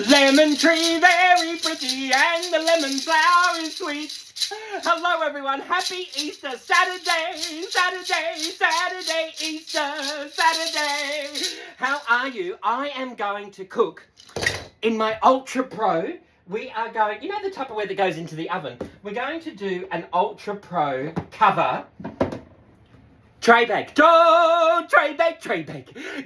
Lemon tree very pretty and the lemon flower is sweet. Hello everyone, happy Easter, Saturday, Easter, Saturday. How are you? I am going to cook in my Ultra Pro. We are going, you know the Tupperware that goes into the oven? We're going to do an Ultra Pro cover tray bake. Oh, tray bake.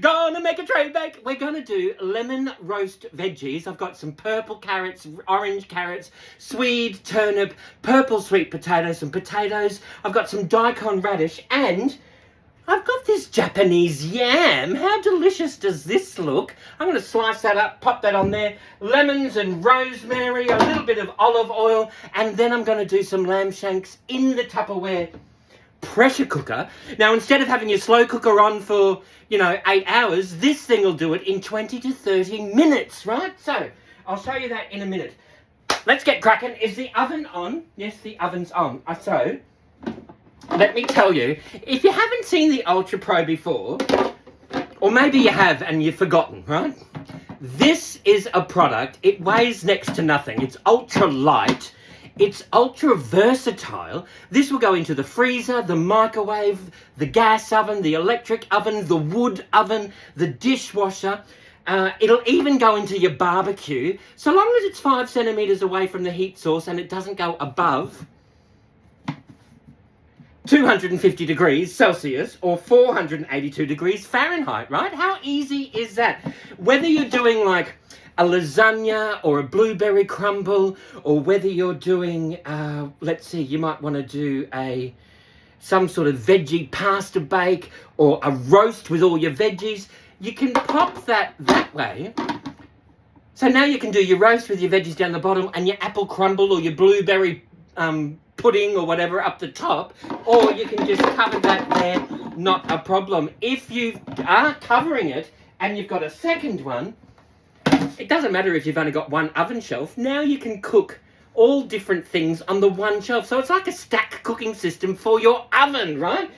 Gonna make a tray bake. We're gonna do lemon roast veggies. I've got some purple carrots, orange carrots, swede, turnip, purple sweet potatoes, some potatoes. I've got some daikon radish and I've got this Japanese yam. How delicious does this look? I'm going to slice that up, pop that on there. Lemons and rosemary, a little bit of olive oil, and then I'm going to do some lamb shanks in the Tupperware pressure cooker. Now, instead of having your slow cooker on for, 8 hours, this thing will do it in 20 to 30 minutes, right? So, I'll show you that in a minute. Let's get cracking. Is the oven on? Yes, the oven's on. So, let me tell you, if you haven't seen the Ultra Pro before, or maybe you have and you've forgotten, right? This is a product, it weighs next to nothing. It's ultra light. It's ultra versatile. This will go into the freezer, the microwave, the gas oven, the electric oven, the wood oven, the dishwasher. It'll even go into your barbecue, so long as it's 5 centimetres away from the heat source and it doesn't go above 250 degrees Celsius or 482 degrees Fahrenheit, right? How easy is that? Whether you're doing like a lasagna or a blueberry crumble, or whether you're doing, let's see, you might want to do some sort of veggie pasta bake or a roast with all your veggies, you can pop that way. So now you can do your roast with your veggies down the bottom and your apple crumble or your blueberry pudding or whatever up the top, or you can just cover that there, not a problem. If you are covering it and you've got a second one, it doesn't matter if you've only got one oven shelf. Now you can cook all different things on the one shelf. So it's like a stack cooking system for your oven, right?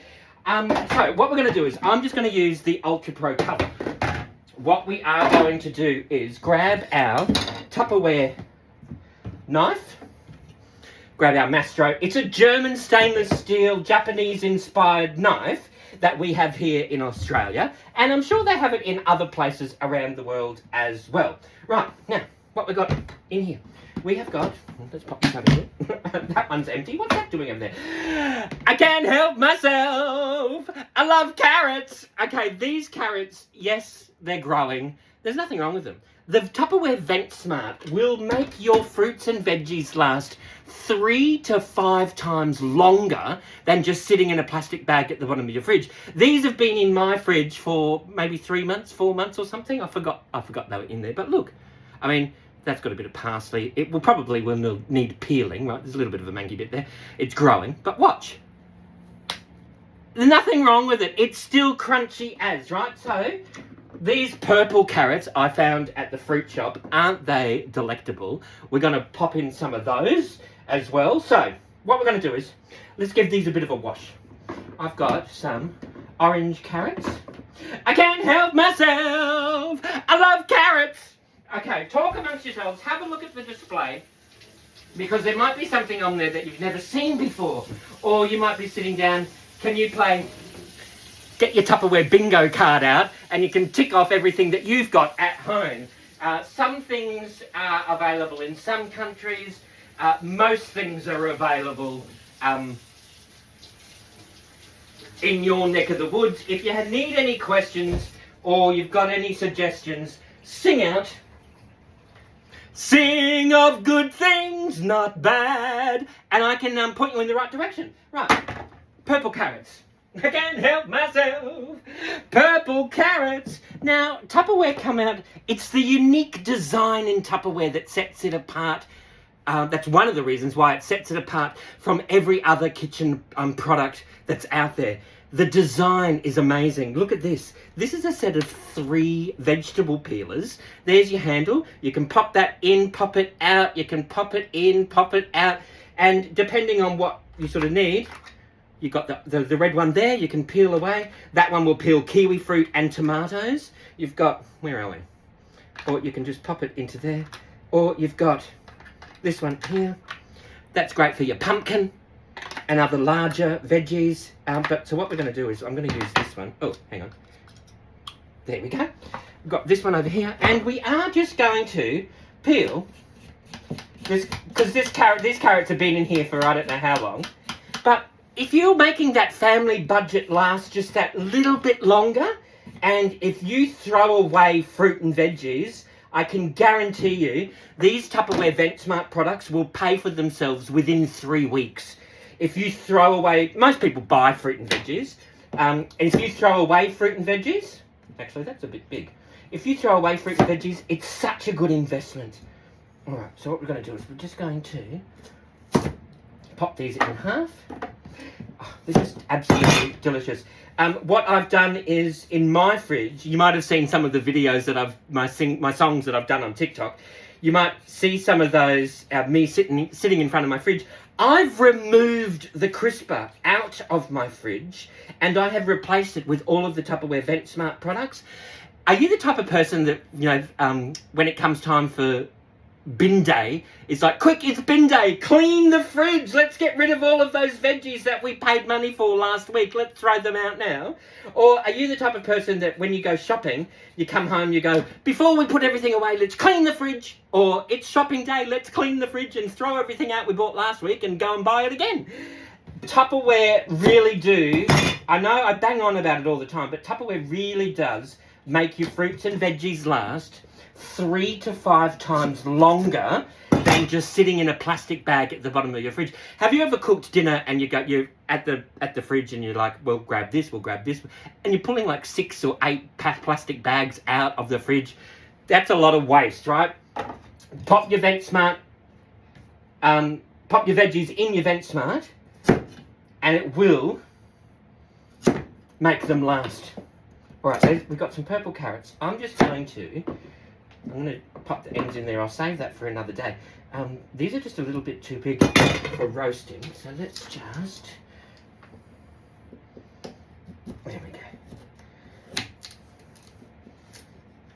So what we're going to do is I'm just going to use the Ultra Pro cover. What we are going to do is grab our Tupperware knife, grab our Mastro. It's a German stainless steel, Japanese-inspired knife that we have here in Australia, and I'm sure they have it in other places around the world as well. Right, now, what we got in here? We have got, let's pop this over here. That one's empty. What's that doing over there? I can't help myself. I love carrots. Okay, these carrots, yes, they're growing. There's nothing wrong with them. The Tupperware Vent Smart will make your fruits and veggies last 3 to 5 times longer than just sitting in a plastic bag at the bottom of your fridge. These have been in my fridge for maybe 3 months, 4 months or something. I forgot they were in there. But look, I mean, that's got a bit of parsley. It will probably need peeling, right? There's a little bit of a mangy bit there. It's growing, but watch. There's nothing wrong with it. It's still crunchy as, right? So these purple carrots I found at the fruit shop, aren't they delectable? We're going to pop in some of those as well. So what we're going to do is, let's give these a bit of a wash. I've got some orange carrots. I can't help myself. I love carrots. Okay, talk amongst yourselves. Have a look at the display, because there might be something on there that you've never seen before. Or you might be sitting down. Can you play? Get your Tupperware bingo card out and you can tick off everything that you've got at home. Some things are available in some countries. Most things are available in your neck of the woods. If you need any questions or you've got any suggestions, sing out. Sing of good things, not bad. And I can point you in the right direction. Right, purple carrots. I can't help myself. Purple carrots. Now, Tupperware come out. It's the unique design in Tupperware that sets it apart. That's one of the reasons why it sets it apart from every other kitchen product that's out there. The design is amazing. Look at this. This is a set of 3 vegetable peelers. There's your handle. You can pop that in, pop it out. You can pop it in, pop it out. And depending on what you sort of need, you've got the red one there, you can peel away. That one will peel kiwi fruit and tomatoes. You've got, where are we? or you can just pop it into there. Or you've got this one here. That's great for your pumpkin and other larger veggies. But so what we're going to do is I'm going to use this one. Oh, hang on. There we go. We've got this one over here, and we are just going to peel this, because these carrots have been in here for I don't know how long. But if you're making that family budget last just that little bit longer, and if you throw away fruit and veggies, I can guarantee you these Tupperware VentSmart products will pay for themselves within 3 weeks. If you throw away, most people buy fruit and veggies. If you throw away fruit and veggies, actually that's a bit big. If you throw away fruit and veggies, it's such a good investment. All right, so what we're going to do is we're just going to pop these in half. Oh, they're just absolutely delicious. What I've done is in my fridge, you might have seen some of the videos that my songs that I've done on TikTok. You might see some of those, me sitting in front of my fridge. I've removed the crisper out of my fridge and I have replaced it with all of the Tupperware VentSmart products. Are you the type of person that, you know, when it comes time for bin day, it's like, quick, it's bin day, clean the fridge, let's get rid of all of those veggies that we paid money for last week, let's throw them out now? Or are you the type of person that when you go shopping, you come home, you go, before we put everything away, let's clean the fridge, or it's shopping day, let's clean the fridge and throw everything out we bought last week and go and buy it again? Tupperware really do, I know I bang on about it all the time, but Tupperware really does make your fruits and veggies last 3 to 5 times longer than just sitting in a plastic bag at the bottom of your fridge. Have you ever cooked dinner and you're at the fridge and you're like, well, grab this, and you're pulling like 6 or 8 plastic bags out of the fridge? That's a lot of waste, right? Pop your VentSmart, pop your veggies in your VentSmart, and it will make them last. All right, we've got some purple carrots. I'm going to pop the ends in there. I'll save that for another day. These are just a little bit too big for roasting, so let's just... There we go.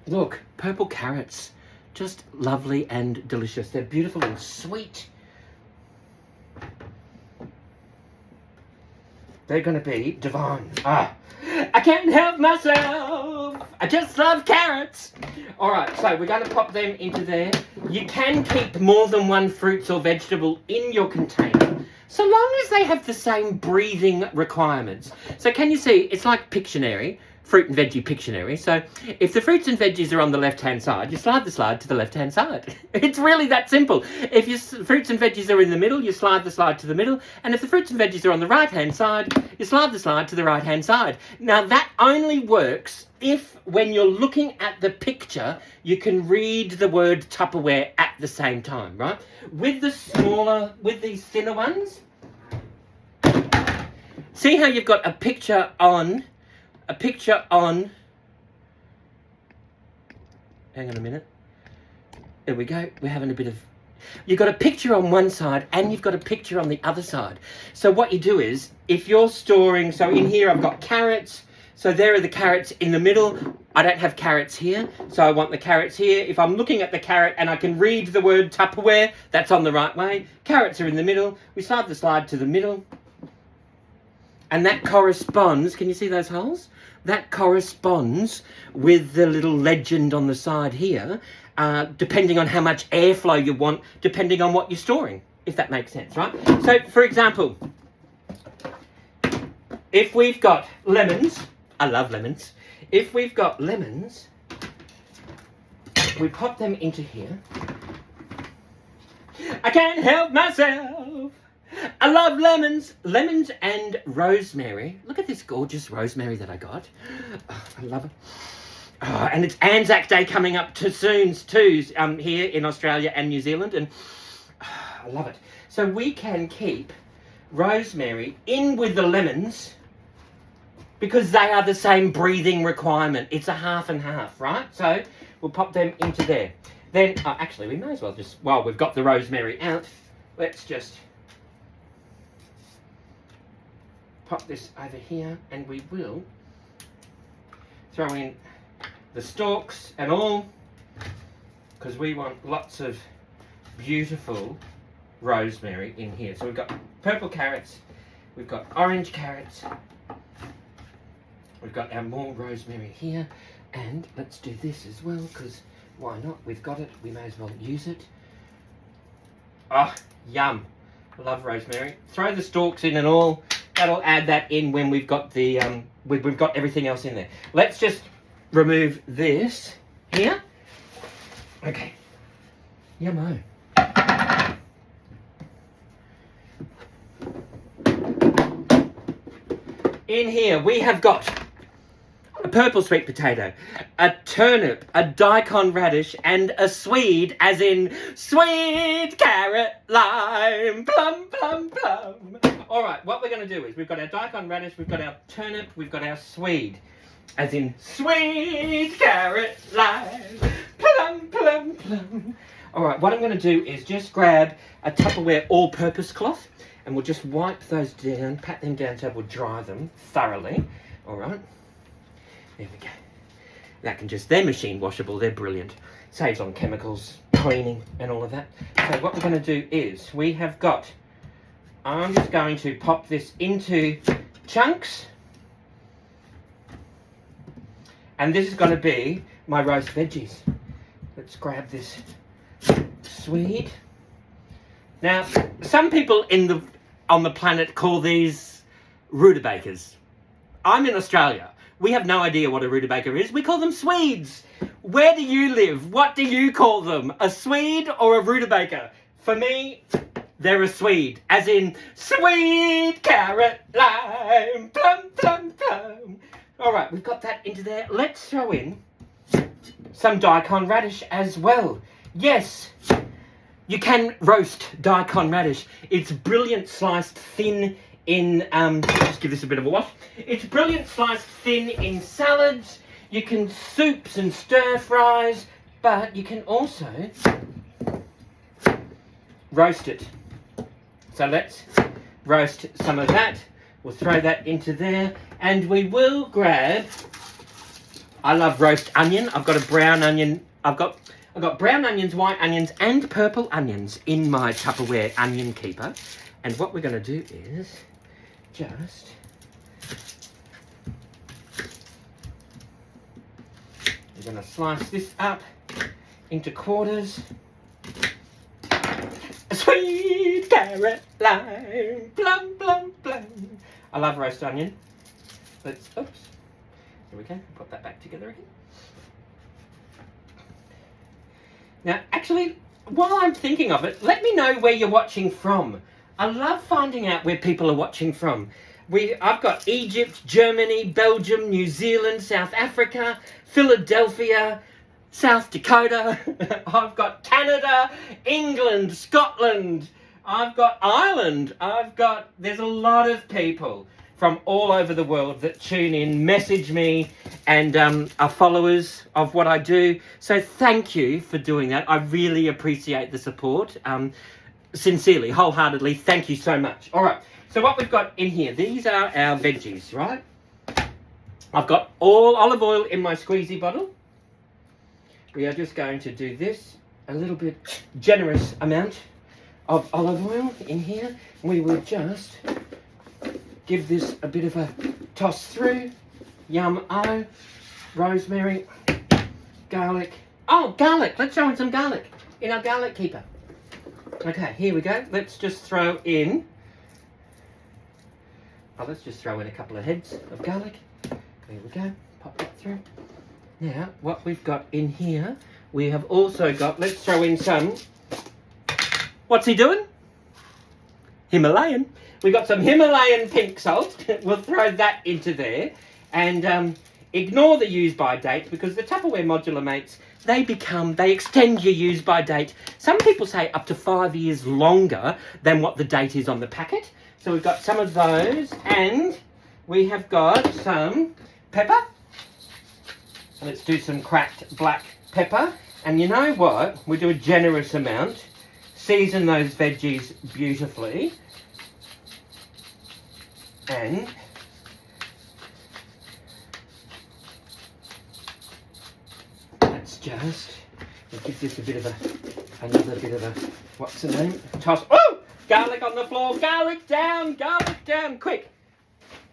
Look, purple carrots. Just lovely and delicious. They're beautiful and sweet. They're going to be divine. I can't help myself. I just love carrots. All right, so we're going to pop them into there. You can keep more than one fruit or vegetable in your container, so long as they have the same breathing requirements. So can you see, it's like Pictionary, fruit and veggie Pictionary. So if the fruits and veggies are on the left-hand side, you slide the slide to the left-hand side. It's really that simple. If your fruits and veggies are in the middle, you slide the slide to the middle. And if the fruits and veggies are on the right-hand side, you slide the slide to the right-hand side. Now that only works if, when you're looking at the picture, you can read the word Tupperware at the same time, right? With these thinner ones, see how you've got a picture on, hang on a minute, there we go, we're having a bit of, you've got a picture on one side and you've got a picture on the other side. So what you do is, if you're storing, so in here I've got carrots, so there are the carrots in the middle. I don't have carrots here, so I want the carrots here. If I'm looking at the carrot and I can read the word Tupperware, that's on the right way. Carrots are in the middle. We slide the slide to the middle. And that corresponds, can you see those holes? That corresponds with the little legend on the side here, depending on how much airflow you want, depending on what you're storing, if that makes sense, right? So, for example, if we've got lemons, I love lemons. If we've got lemons, we pop them into here. I can't help myself. I love lemons. Lemons and rosemary. Look at this gorgeous rosemary that I got. Oh, I love it. Oh, and it's Anzac Day coming up soon too, here in Australia and New Zealand, and I love it. So we can keep rosemary in with the lemons because they are the same breathing requirement. It's a half and half, right? So we'll pop them into there. Then, actually, we may as well just, while we've got the rosemary out, let's just pop this over here, and we will throw in the stalks and all. because we want lots of beautiful rosemary in here. So we've got purple carrots, we've got orange carrots, we've got our more rosemary here, and let's do this as well, because why not? We've got it, we may as well use it. Ah, yum. I love rosemary. Throw the stalks in and all. That'll add that in when we've got the we've got everything else in there. Let's just remove this here. Okay. Yummo. In here we have got a purple sweet potato, a turnip, a daikon radish, and a swede, as in sweet carrot, lime, plum, plum, plum. All right, what we're going to do is we've got our daikon radish, we've got our turnip, we've got our swede, as in sweet carrot, lime, plum, plum, plum. All right, what I'm going to do is just grab a Tupperware all-purpose cloth, and we'll just wipe those down, pat them down so we'll dry them thoroughly. All right. There we go. That can just, they're machine washable, they're brilliant. Saves on chemicals, cleaning and all of that. So what we're going to do is, we have got, I'm just going to pop this into chunks. And this is going to be my roast veggies. Let's grab this swede. Now, some people on the planet call these rutabagas. I'm in Australia. We have no idea what a rutabaga is. We call them Swedes. Where do you live? What do you call them? A Swede or a rutabaga? For me, they're a Swede. As in, sweet carrot, lime, plum, plum, plum. All right, we've got that into there. Let's throw in some daikon radish as well. Yes, you can roast daikon radish. It's brilliant sliced thin in, just give this a bit of a wash. It's brilliant sliced thin in salads. You can soups and stir fries, but you can also roast it. So let's roast some of that. We'll throw that into there, and we will grab, I love roast onion. I've got a brown onion. I've got brown onions, white onions, and purple onions in my Tupperware onion keeper. And what we're going to do is just we're going to slice this up into quarters. Sweet carrot, lime, plum, plum, plum. I love roast onion. Let's, oops, there we go, put that back together again. Now, actually, while I'm thinking of it, let me know where you're watching from. I love finding out where people are watching from. I've got Egypt, Germany, Belgium, New Zealand, South Africa, Philadelphia, South Dakota. I've got Canada, England, Scotland. I've got Ireland. There's a lot of people from all over the world that tune in, message me, and are followers of what I do. So thank you for doing that. I really appreciate the support. Sincerely, wholeheartedly, thank you so much. All right, so what we've got in here, these are our veggies, right? I've got all olive oil in my squeezy bottle. We are just going to do this, a little bit generous amount of olive oil in here. We will just give this a bit of a toss through. Yum-o, rosemary, garlic. Oh, garlic, let's throw in some garlic in our garlic keeper. Okay, here we go. Let's just throw in, let's just throw in a couple of heads of garlic. There we go, pop that through. Now, what we've got in here, we have also got, let's throw in some, what's he doing? Himalayan. We've got some Himalayan pink salt. We'll throw that into there. And ignore the use by date, because the Tupperware modular mates, they extend your use by date. Some people say up to 5 years longer than what the date is on the packet. So we've got some of those, and we have got some pepper. Let's do some cracked black pepper. And you know what? We do a generous amount. Season those veggies beautifully. And let's just We'll give this a bit of another bit of a, what's the name? Toss. Oh! Garlic on the floor. Garlic down. Garlic down. Quick.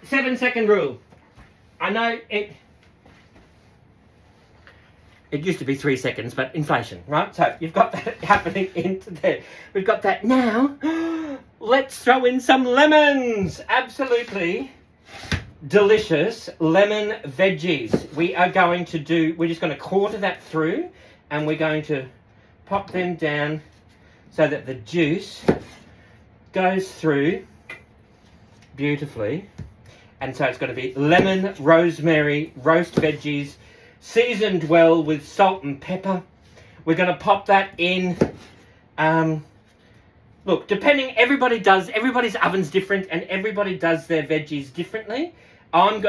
7-second rule. I know it used to be 3 seconds, but inflation, right? So you've got that happening into there. We've got that now. Let's throw in some lemons. Absolutely delicious lemon veggies. We're just going to quarter that through, and we're going to pop them down so that the juice goes through beautifully. And so it's going to be lemon, rosemary, roast veggies, seasoned well with salt and pepper. We're going to pop that in. Look, everybody's oven's different, and everybody does their veggies differently.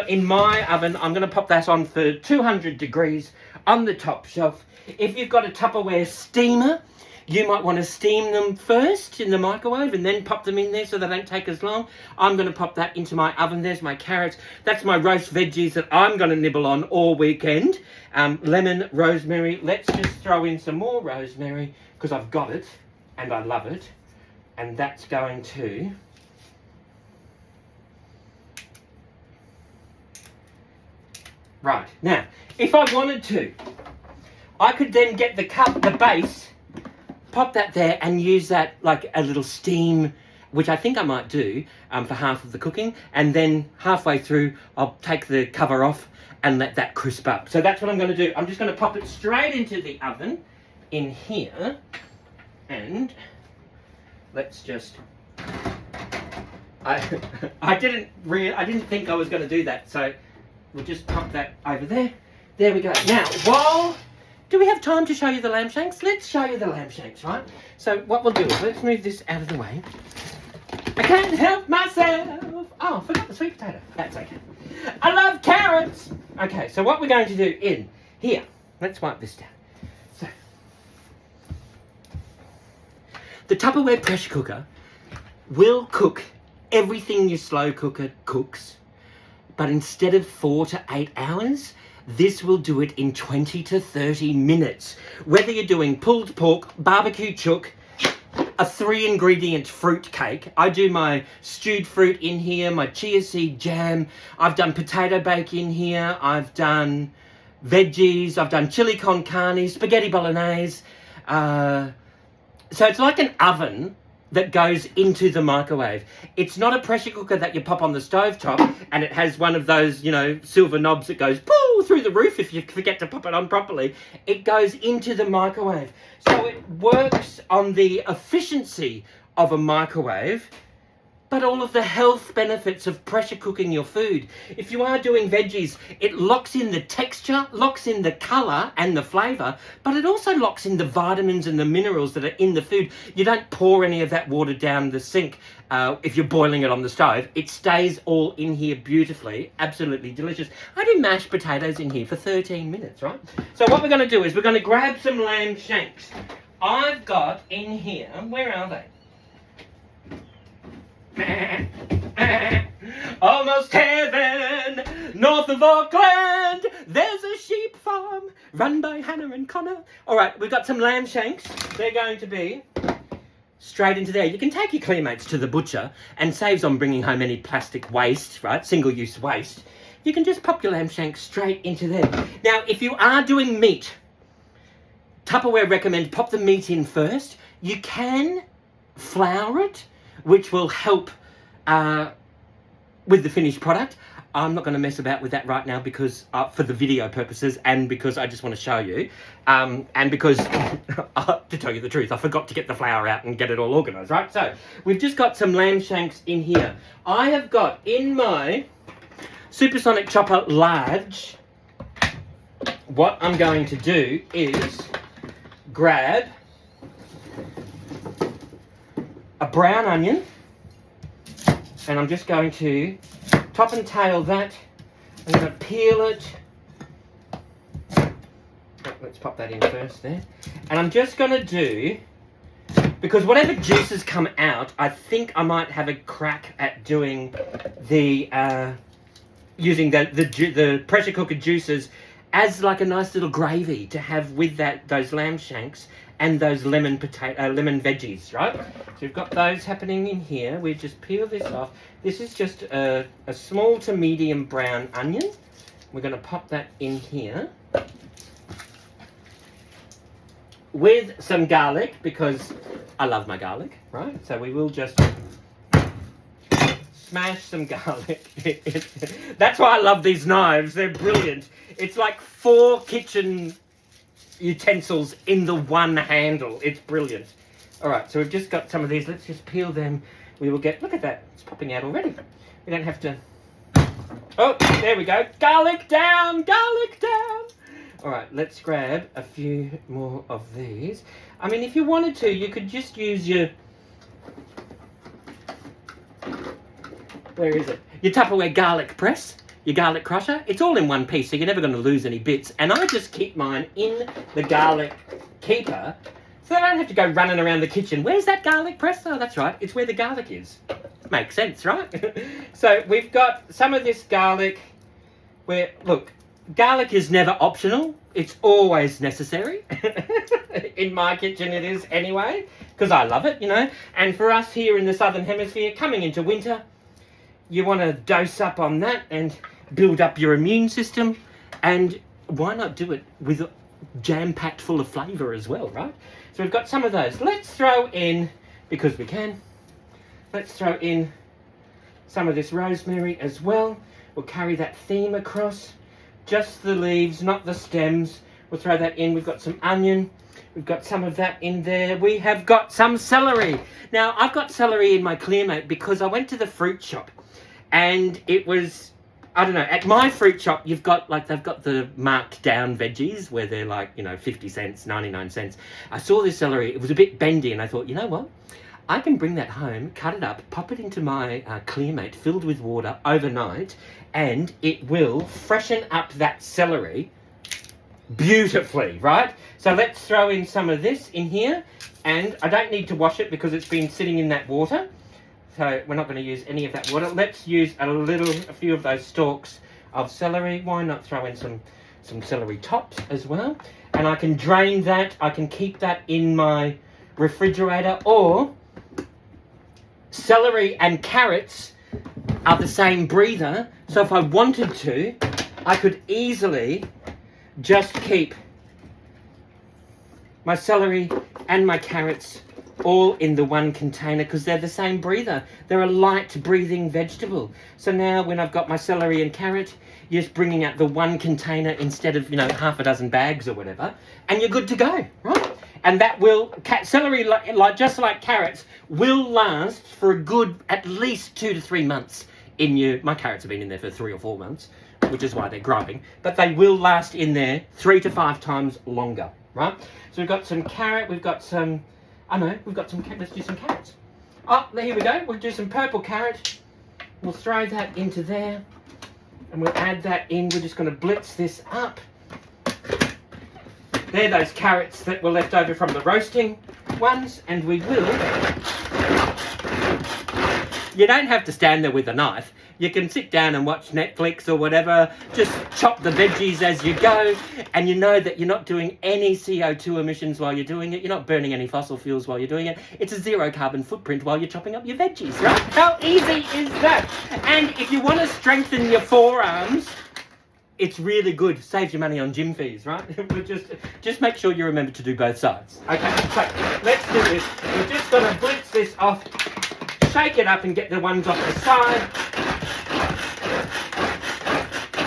In my oven, I'm going to pop that on for 200 degrees on the top shelf. If you've got a Tupperware steamer, you might want to steam them first in the microwave and then pop them in there so they don't take as long. I'm going to pop that into my oven. There's my carrots. That's my roast veggies that I'm going to nibble on all weekend. Lemon, rosemary. Let's just throw in some more rosemary because I've got it and I love it. And that's going to... Right, now, if I wanted to, I could then get the base, pop that there and use that like a little steam, which I think I might do for half of the cooking, and then halfway through I'll take the cover off and let that crisp up. So that's what I'm going to do. I'm just going to pop it straight into the oven in here, and let's just... I didn't think I was going to do that, so we'll just pop that over there. There we go. Now, do we have time to show you the lamb shanks? Let's show you the lamb shanks, right? So what we'll do is, let's move this out of the way. I can't help myself. Oh, I forgot the sweet potato. That's okay. I love carrots. Okay, so what we're going to do in here, let's wipe this down. So, the Tupperware pressure cooker will cook everything your slow cooker cooks, but instead of 4 to 8 hours, this will do it in 20 to 30 minutes. Whether you're doing pulled pork, barbecue chook, a 3-ingredient fruit cake. I do my stewed fruit in here, my chia seed jam. I've done potato bake in here. I've done veggies. I've done chili con carne, spaghetti bolognese. So it's like an oven that goes into the microwave. It's not a pressure cooker that you pop on the stovetop and it has one of those, silver knobs that goes pooh through the roof if you forget to pop it on properly. It goes into the microwave. So it works on the efficiency of a microwave, but all of the health benefits of pressure cooking your food. If you are doing veggies, it locks in the texture, locks in the colour and the flavour, but it also locks in the vitamins and the minerals that are in the food. You don't pour any of that water down the sink if you're boiling it on the stove. It stays all in here beautifully, absolutely delicious. I do mashed potatoes in here for 13 minutes, right? So what we're going to do is we're going to grab some lamb shanks. I've got in here, where are they? Almost heaven, north of Auckland, there's a sheep farm run by Hannah and Connor. All right, we've got some lamb shanks. They're going to be straight into there. You can take your cleanmates to the butcher and saves on bringing home any plastic waste, right? Single-use waste. You can just pop your lamb shanks straight into there. Now, if you are doing meat, Tupperware recommend pop the meat in first. You can flour it, which will help with the finished product. I'm not going to mess about with that right now because for the video purposes and because I just want to show you and because, to tell you the truth, I forgot to get the flour out and get it all organised, right? So we've just got some lamb shanks in here. I have got in my supersonic chopper large, what I'm going to do is grab a brown onion, and I'm just going to top and tail that. I'm going to peel it. Let's pop that in first there. And I'm just going to do, because whatever juices come out, I think I might have a crack at doing the, using the pressure cooker juices as like a nice little gravy to have with those lamb shanks and those lemon veggies, right? So we've got those happening in here. We just peel this off. This is just a small to medium brown onion. We're going to pop that in here with some garlic, because I love my garlic, right? So we will just smash some garlic. That's why I love these knives. They're brilliant. It's like 4 kitchen utensils in the one handle. It's brilliant. All right, so we've just got some of these. Let's just peel them. We will get, look at that. It's popping out already. We don't have to. Oh, there we go. Garlic down, garlic down. All right, let's grab a few more of these. I mean, if you wanted to, you could just use your, where is it? Your Tupperware garlic press, your garlic crusher. It's all in one piece, so you're never going to lose any bits. And I just keep mine in the garlic keeper, so I don't have to go running around the kitchen. Where's that garlic press? Oh, that's right. It's where the garlic is. Makes sense, right? So we've got some of this garlic where, look, garlic is never optional. It's always necessary. In my kitchen it is anyway, because I love it, you know. And for us here in the Southern Hemisphere, coming into winter, you want to dose up on that and build up your immune system. And why not do it with jam-packed full of flavour as well, right? So we've got some of those. Let's throw in, because we can, let's throw in some of this rosemary as well. We'll carry that theme across. Just the leaves, not the stems. We'll throw that in. We've got some onion. We've got some of that in there. We have got some celery. Now, I've got celery in my Clearmate because I went to the fruit shop and it was, I don't know, at my fruit shop, you've got, like, they've got the marked down veggies where they're like, you know, 50 cents, 99 cents. I saw this celery. It was a bit bendy and I thought, you know what? I can bring that home, cut it up, pop it into my Clearmate filled with water overnight, and it will freshen up that celery beautifully, right? So let's throw in some of this in here, and I don't need to wash it because it's been sitting in that water, so we're not going to use any of that water. Let's use a few of those stalks of celery. Why not throw in some celery tops as well? And I can drain that. I can keep that in my refrigerator, or celery and carrots are the same breather, so if I wanted to, I could easily just keep my celery and my carrots all in the one container because they're the same breather. They're a light breathing vegetable. So now when I've got my celery and carrot, you're just bringing out the one container instead of, you know, half a dozen bags or whatever, and you're good to go, right? And that will, celery, like just like carrots, will last for a good at least 2 to 3 months in your, my carrots have been in there for 3 or 4 months, which is why they're growing, but they will last in there 3 to 5 times longer, right? So we've got some carrot, we've got some, let's do some carrots. Oh, here we go, we'll do some purple carrot. We'll throw that into there, and we'll add that in. We're just going to blitz this up. They're those carrots that were left over from the roasting ones, and we will... You don't have to stand there with a knife. You can sit down and watch Netflix or whatever, just chop the veggies as you go, and you know that you're not doing any CO2 emissions while you're doing it. You're not burning any fossil fuels while you're doing it. It's a zero carbon footprint while you're chopping up your veggies, right? How easy is that? And if you want to strengthen your forearms, it's really good. Saves you money on gym fees, right? just make sure you remember to do both sides. Okay, so let's do this. We're just going to blitz this off, shake it up and get the ones off the side.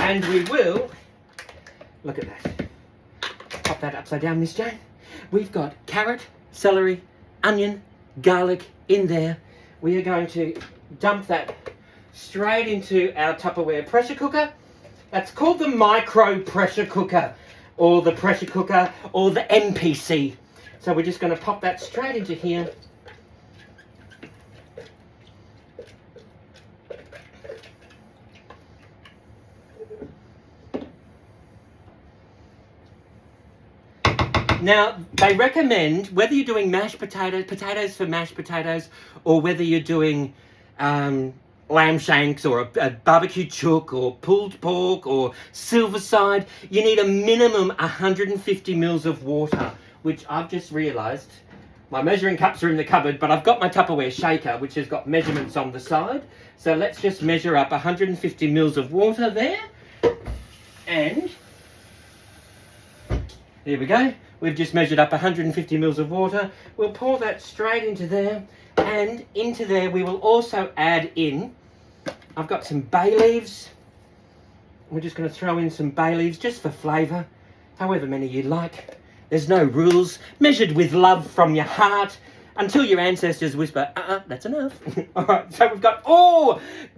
And we will, look at that. Pop that upside down, Miss Jane. We've got carrot, celery, onion, garlic in there. We are going to dump that straight into our Tupperware pressure cooker. That's called the micro pressure cooker, or the pressure cooker, or the MPC. So we're just going to pop that straight into here. Now, they recommend, whether you're doing mashed potatoes for mashed potatoes, or whether you're doing lamb shanks or a barbecue chook or pulled pork or silverside, you need a minimum 150 mils of water, which I've just realised. My measuring cups are in the cupboard, but I've got my Tupperware shaker, which has got measurements on the side. So let's just measure up 150 mils of water there. And there we go. We've just measured up 150 mils of water. We'll pour that straight into there. And into there we will also add in, I've got some bay leaves. We're just going to throw in some bay leaves just for flavour, however many you like. There's no rules. Measured with love from your heart until your ancestors whisper, that's enough. All right, so we've got,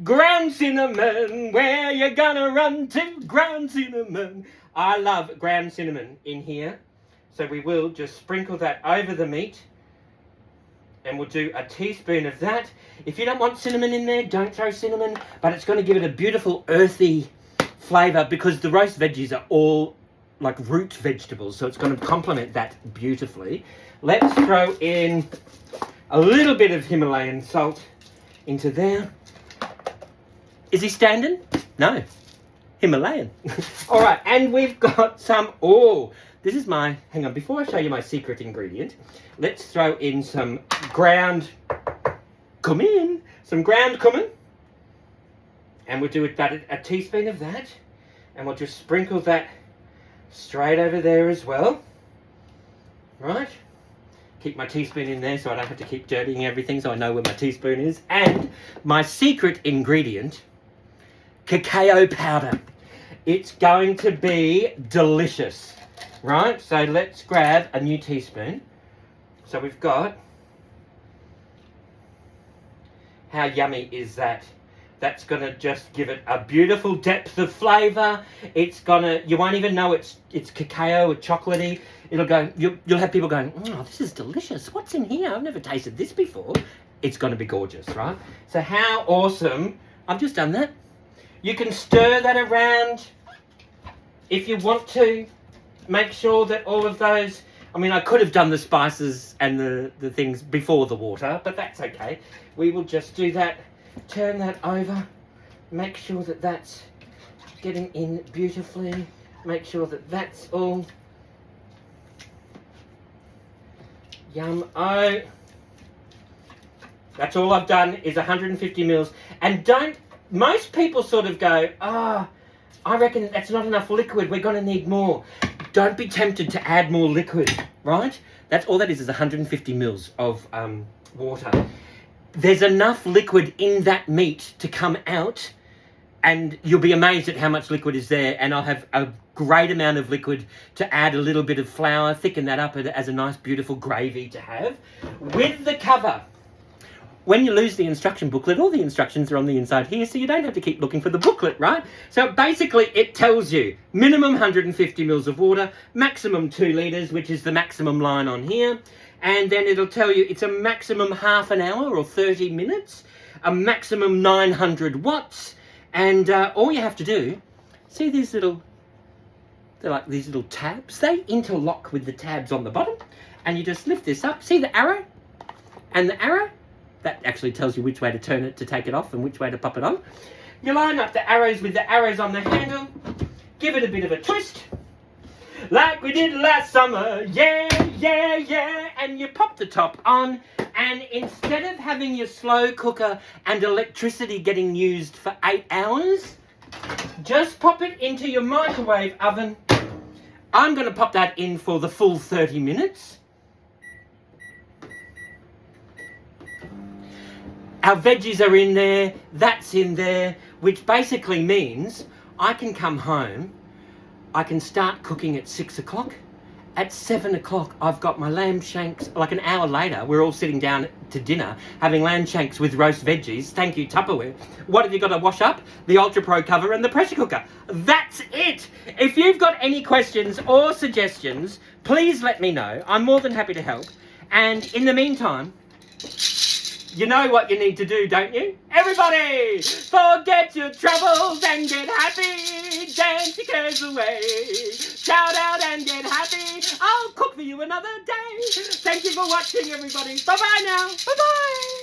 ground cinnamon, where you gonna run to? Ground cinnamon. I love ground cinnamon in here. So we will just sprinkle that over the meat. And we'll do a teaspoon of that. If you don't want cinnamon in there, don't throw cinnamon, but it's going to give it a beautiful earthy flavour because the roast veggies are all like root vegetables, so it's going to complement that beautifully. Let's throw in a little bit of Himalayan salt into there. Is he standing? No. Himalayan. All right, and we've got some, this is my, hang on, before I show you my secret ingredient, let's throw in some ground cumin. And we'll do about a teaspoon of that. And we'll just sprinkle that straight over there as well. Right? Keep my teaspoon in there so I don't have to keep dirtying everything, so I know where my teaspoon is. And my secret ingredient, cacao powder. It's going to be delicious. Right, so let's grab a new teaspoon. So we've got, how yummy is that? That's going to just give it a beautiful depth of flavour. It's going to, you won't even know it's cacao or chocolatey. It'll go, you'll have people going, this is delicious. What's in here? I've never tasted this before. It's going to be gorgeous, right? So how awesome. I've just done that. You can stir that around if you want to. Make sure that all of those, I could have done the spices and the things before the water, but that's okay. We will just do that, turn that over, make sure that that's getting in beautifully, make sure that that's all YUMMO. That's all I've done is 150 mils. And most people sort of go, I reckon that's not enough liquid, we're going to need more. Don't be tempted to add more liquid, right? That's all that is 150 mils of water. There's enough liquid in that meat to come out, and you'll be amazed at how much liquid is there. And I'll have a great amount of liquid to add a little bit of flour, thicken that up as a nice, beautiful gravy to have. With the cover, when you lose the instruction booklet, all the instructions are on the inside here, so you don't have to keep looking for the booklet, right? So basically it tells you minimum 150 mils of water, maximum 2 litres, which is the maximum line on here. And then it'll tell you it's a maximum half an hour or 30 minutes, a maximum 900 watts. And all you have to do, see these little, they're like these little tabs. They interlock with the tabs on the bottom. And you just lift this up. See the arrow? And the arrow? That actually tells you which way to turn it to take it off and which way to pop it on. You line up the arrows with the arrows on the handle. Give it a bit of a twist. Like we did last summer. Yeah, yeah, yeah. And you pop the top on. And instead of having your slow cooker and electricity getting used for 8 hours, just pop it into your microwave oven. I'm going to pop that in for the full 30 minutes. Our veggies are in there, that's in there, which basically means I can come home, I can start cooking at 6 o'clock. At 7 o'clock, I've got my lamb shanks. Like an hour later, we're all sitting down to dinner, having lamb shanks with roast veggies. Thank you, Tupperware. What have you got to wash up? The Ultra Pro cover and the pressure cooker. That's it. If you've got any questions or suggestions, please let me know. I'm more than happy to help. And in the meantime, you know what you need to do, don't you? Everybody, forget your troubles and get happy. Dance your cares away. Shout out and get happy. I'll cook for you another day. Thank you for watching, everybody. Bye-bye now. Bye-bye.